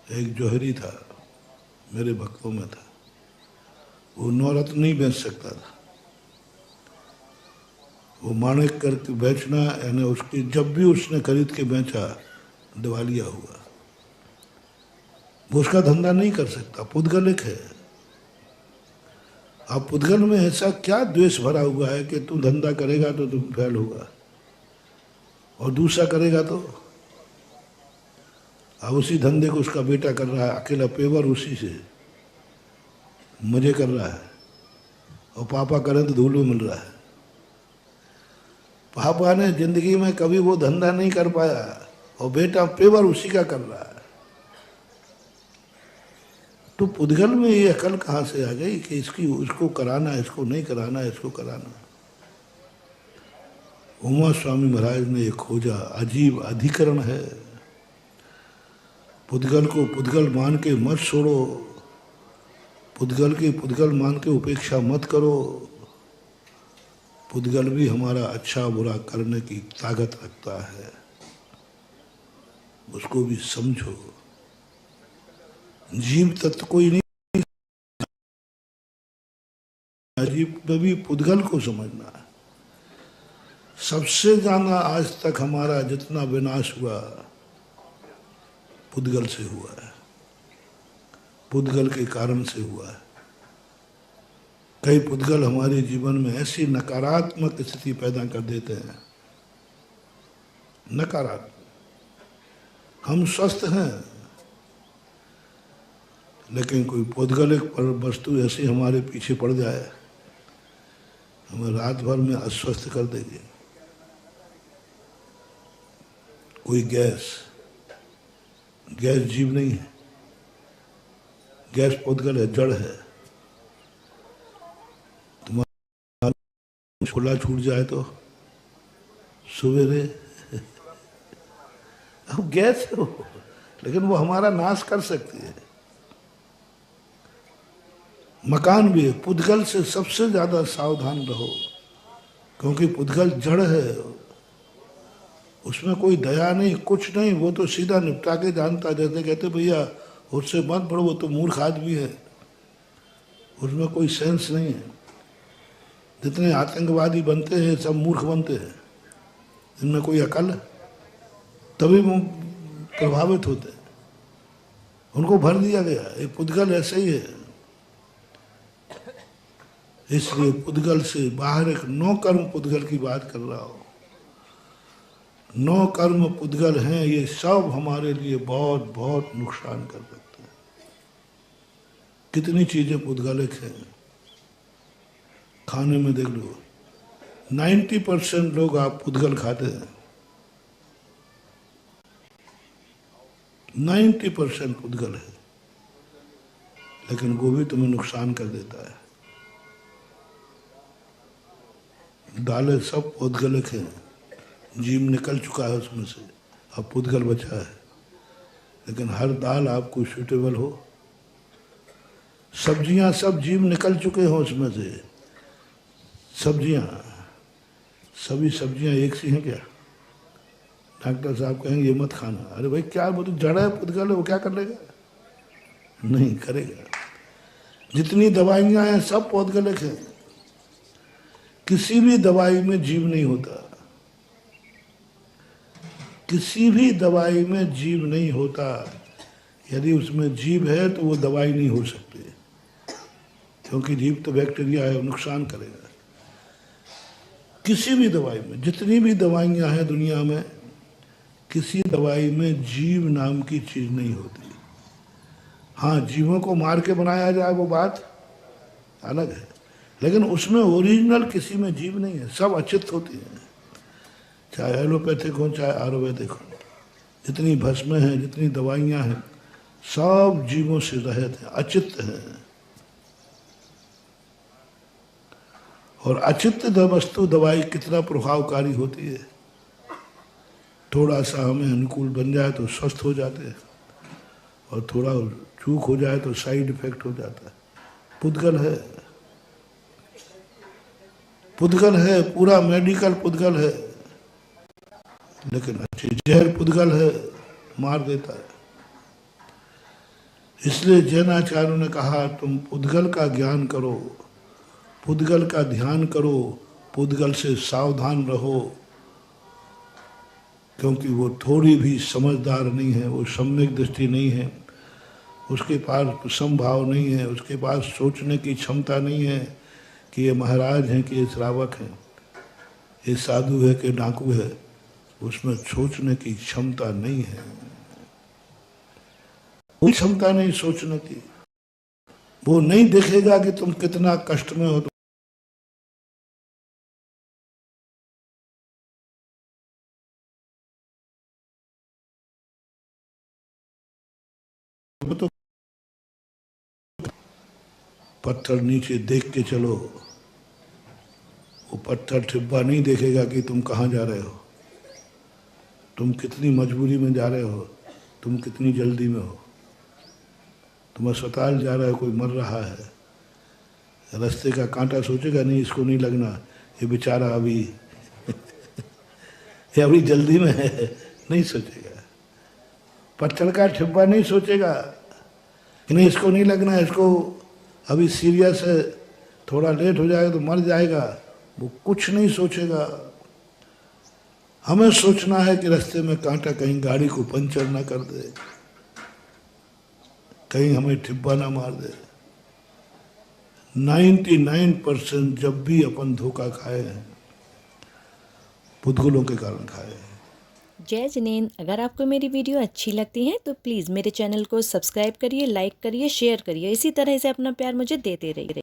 एक जौहरी था, मेरे भक्तों में था, वो नौरत्न नहीं बेच सकता था। वो माणिक करके बेचना, यानी उसकी जब भी उसने खरीद के बेचा दिवालिया हुआ। वो उसका धंधा नहीं कर सकता, पुद्गलिक है। अब पुद्गल में ऐसा क्या द्वेष भरा हुआ है कि तू धंधा करेगा तो तुम फेल होगा और दूसरा करेगा तो। अब उसी धंधे को उसका बेटा कर रहा है, अकेला पेवर उसी से मजे कर रहा है, और पापा करें तो धूल में मिल रहा है। पापा ने जिंदगी में कभी वो धंधा नहीं कर पाया और बेटा पेवर उसी का कर रहा है। तो पुद्गल में ये अकल कहाँ से आ गई कि इसको कराना, इसको नहीं कराना, इसको कराना। उमा स्वामी महाराज ने ये खोजा, अजीब अधिकरण है। पुद्गल को पुद्गल मान के मत छोड़ो, पुद्गल की पुद्गल मान के उपेक्षा मत करो। पुद्गल भी हमारा अच्छा बुरा करने की ताकत रखता है, उसको भी समझो। जीव तत्व कोई नहीं, जीव में भी पुद्गल को समझना है। सबसे ज्यादा आज तक हमारा जितना विनाश हुआ पुद्गल से हुआ है, पुद्गल के कारण से हुआ है। कई पुद्गल हमारे जीवन में ऐसी नकारात्मक स्थिति पैदा कर देते हैं, नकारात्मक। हम स्वस्थ हैं, लेकिन कोई पुद्गलिक वस्तु ऐसी हमारे पीछे पड़ जाए, हमें रात भर में अस्वस्थ कर देगी। कोई गैस जीव नहीं है, गैस पुद्गल है, जड़ है। तुम्हारा खुला छूट जाए तो सवेरे अब गैस है वो, लेकिन वो हमारा नाश कर सकती है। मकान भी है, पुद्गल से सबसे ज्यादा सावधान रहो, क्योंकि पुद्गल जड़ है, उसमें कोई दया नहीं, कुछ नहीं। वो तो सीधा निपटा के जानता, जैसे कहते भैया उससे मत पढ़ो, वो तो मूर्ख आदमी है, उसमें कोई सेंस नहीं है। जितने आतंकवादी बनते हैं सब मूर्ख बनते हैं, इनमें कोई अकल है, तभी वो प्रभावित होते हैं, उनको भर दिया गया। ये पुद्गल ऐसे ही है। इसलिए पुद्गल से बाहर एक नौ कर्म पुद्गल की बात कर रहा हूं। 9 कर्म पुद्गल हैं, ये सब हमारे लिए बहुत बहुत नुकसान कर सकते हैं। कितनी चीजें पुद्गलिक हैं, खाने में देख लो, 90% लोग आप पुद्गल खाते हैं, 90% पुद्गल है, लेकिन वो भी तुम्हें नुकसान कर देता है। दालें सब पुद्गलिक हैं, जीव निकल चुका है उसमें से, अब पुद्गल बचा है, लेकिन हर दाल आपको सूटेबल हो। सब्जियां सब जीव निकल चुके हो उसमें से, सब्जियां, सभी सब्जियां एक सी हैं क्या? डॉक्टर साहब कहेंगे ये मत खाना, अरे भाई क्या, वो तो जड़ है, पुद्गल है, वो क्या कर लेगा? नहीं करेगा। जितनी दवाइयां हैं सब पुद्गलिक हैं, किसी भी दवाई में जीव नहीं होता, किसी भी दवाई में जीव नहीं होता। यदि उसमें जीव है तो वो दवाई नहीं हो सकती, क्योंकि जीव तो बैक्टीरिया है, नुकसान करेगा। किसी भी दवाई में, जितनी भी दवाइयां हैं दुनिया में, किसी दवाई में जीव नाम की चीज नहीं होती। हाँ, जीवों को मार के बनाया जाए वो बात अलग है, लेकिन उसमें ओरिजिनल किसी में जीव नहीं है, सब अचित होती हैं, चाहे एलोपैथिक हो चाहे आयुर्वेदिक हो। जितनी भस्में हैं, जितनी दवाइयां हैं, सब जीवों से रहित हैं, अचित्त हैं। और अचित्त वस्तु दवाई कितना प्रभावकारी होती है। थोड़ा सा हमें अनुकूल बन जाए तो स्वस्थ हो जाते हैं, और थोड़ा चूक हो जाए तो साइड इफेक्ट हो जाता है। पुद्गल है, पुद्गल है, पूरा मेडिकल पुद्गल है, लेकिन अच्छी जहर पुद्गल है, मार देता है। इसलिए जैनाचार्यों ने कहा तुम पुद्गल का ज्ञान करो, पुद्गल का ध्यान करो, पुद्गल से सावधान रहो, क्योंकि वो थोड़ी भी समझदार नहीं है, वो सम्यक दृष्टि नहीं है, उसके पास समभाव नहीं है, उसके पास सोचने की क्षमता नहीं है कि ये महाराज हैं कि ये श्रावक हैं, ये साधु है कि डाकू है। उसमें सोचने की क्षमता नहीं है, कोई क्षमता नहीं सोचने की। वो नहीं देखेगा कि तुम कितना कष्ट में हो, तो पत्थर नीचे देख के चलो, वो पत्थर ठिब्बा नहीं देखेगा कि तुम कहाँ जा रहे हो, तुम कितनी मजबूरी में जा रहे हो, तुम कितनी जल्दी में हो। तुम अस्पताल जा रहे हो, कोई मर रहा है, रास्ते का कांटा सोचेगा नहीं इसको नहीं लगना, ये बेचारा अभी ये अभी जल्दी में है, नहीं सोचेगा। पत्थर का ठिब्बा नहीं सोचेगा कि नहीं इसको नहीं लगना, इसको अभी सीरियस है, थोड़ा लेट हो जाएगा तो मर जाएगा, वो कुछ नहीं सोचेगा। हमें सोचना है कि रास्ते में कांटा कहीं गाड़ी को पंचर ना कर दे, कहीं हमें ठिब्बा ना मार दे। 99% जब भी अपन धोखा खाए हैं, पुद्गलों के कारण खाए हैं। जय जिनेंद्र, अगर आपको मेरी वीडियो अच्छी लगती है तो प्लीज़ मेरे चैनल को सब्सक्राइब करिए, लाइक करिए, शेयर करिए। इसी तरह से अपना प्यार मुझे देते रहिए।